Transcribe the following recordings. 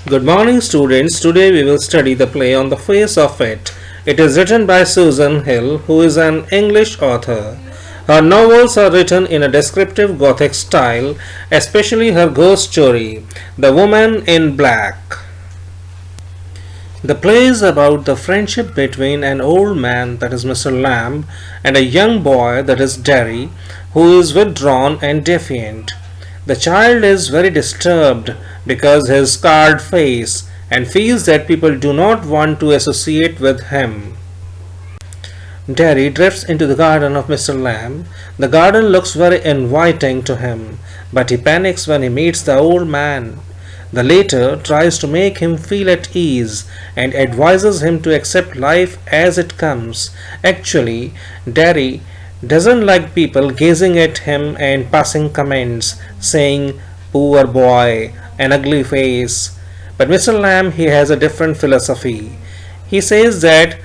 Good morning, students. Today we will study the play On the Face of It. It is written by Susan Hill, who is an English author. Her novels are written in a descriptive Gothic style, especially her ghost story, The Woman in Black. The play is about the friendship between an old man, that is Mr. Lamb, and a young boy, that is Derry, who is withdrawn and defiant. The child is very disturbed because his scarred face and feels that people do not want to associate with him. Derry drifts into the garden of Mr. Lamb. The garden looks very inviting to him, but he panics when he meets the old man. The latter tries to make him feel at ease and advises him to accept life as it comes. Actually, Derry doesn't like people gazing at him and passing comments saying, "Poor boy, an ugly face." But Mr. Lamb, he has a different philosophy. He says that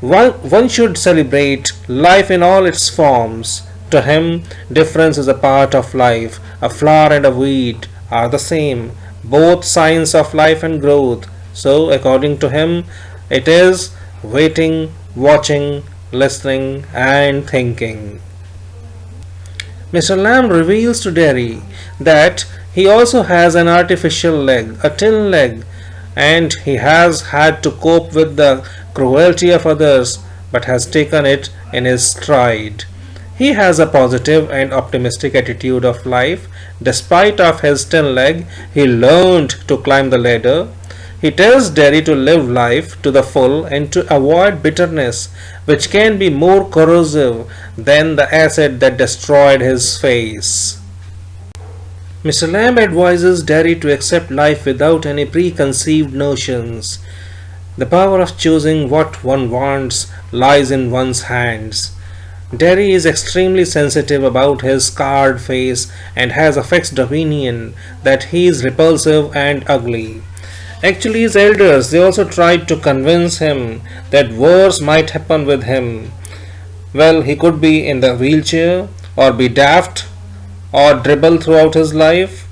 one should celebrate life in all its forms. To him, difference is a part of life. A flower and a weed are the same, both signs of life and growth. So, according to him, it is waiting, watching, listening, and thinking. Mr. Lamb reveals to Derry that he also has an artificial leg, a tin leg, and he has had to cope with the cruelty of others but has taken it in his stride. He has a positive and optimistic attitude of life. Despite of his tin leg, he learned to climb the ladder. He tells Derry to live life to the full and to avoid bitterness, which can be more corrosive than the acid that destroyed his face. Mr. Lamb advises Derry to accept life without any preconceived notions. The power of choosing what one wants lies in one's hands. Derry is extremely sensitive about his scarred face and has a fixed opinion that he is repulsive and ugly. Actually, his elders, they also tried to convince him that worse might happen with him. Well, he could be in the wheelchair or be daft or dribble throughout his life.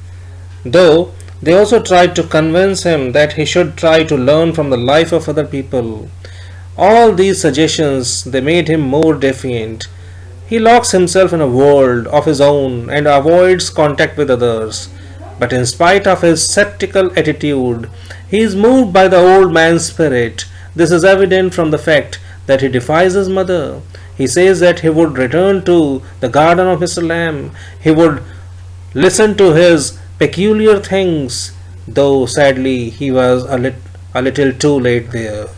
Though they also tried to convince him that he should try to learn from the life of other people. All these suggestions, they made him more defiant. He locks himself in a world of his own and avoids contact with others. But in spite of his skeptical attitude, he is moved by the old man's spirit. This is evident from the fact that he defies his mother. He says that he would return to the garden of Mr. Lamb. He would listen to his peculiar things, though sadly he was a little too late there.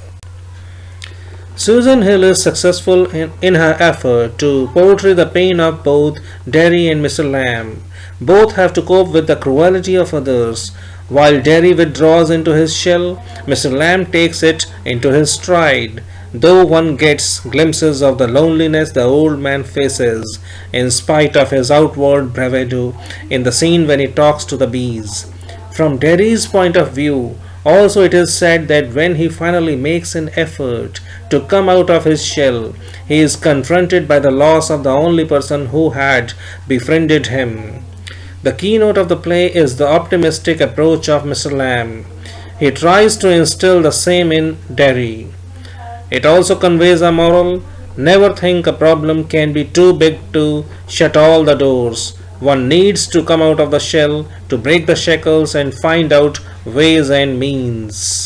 Susan Hill is successful in her effort to portray the pain of both Derry and Mr. Lamb. Both have to cope with the cruelty of others. While Derry withdraws into his shell, Mr. Lamb takes it into his stride. Though one gets glimpses of the loneliness the old man faces, in spite of his outward bravado, in the scene when he talks to the bees. From Derry's point of view, also it is said that when he finally makes an effort to come out of his shell, he is confronted by the loss of the only person who had befriended him. The keynote of the play is the optimistic approach of Mr. Lamb. He tries to instill the same in Derry. It also conveys a moral: never think a problem can be too big to shut all the doors. One needs to come out of the shell to break the shackles and find out ways and means.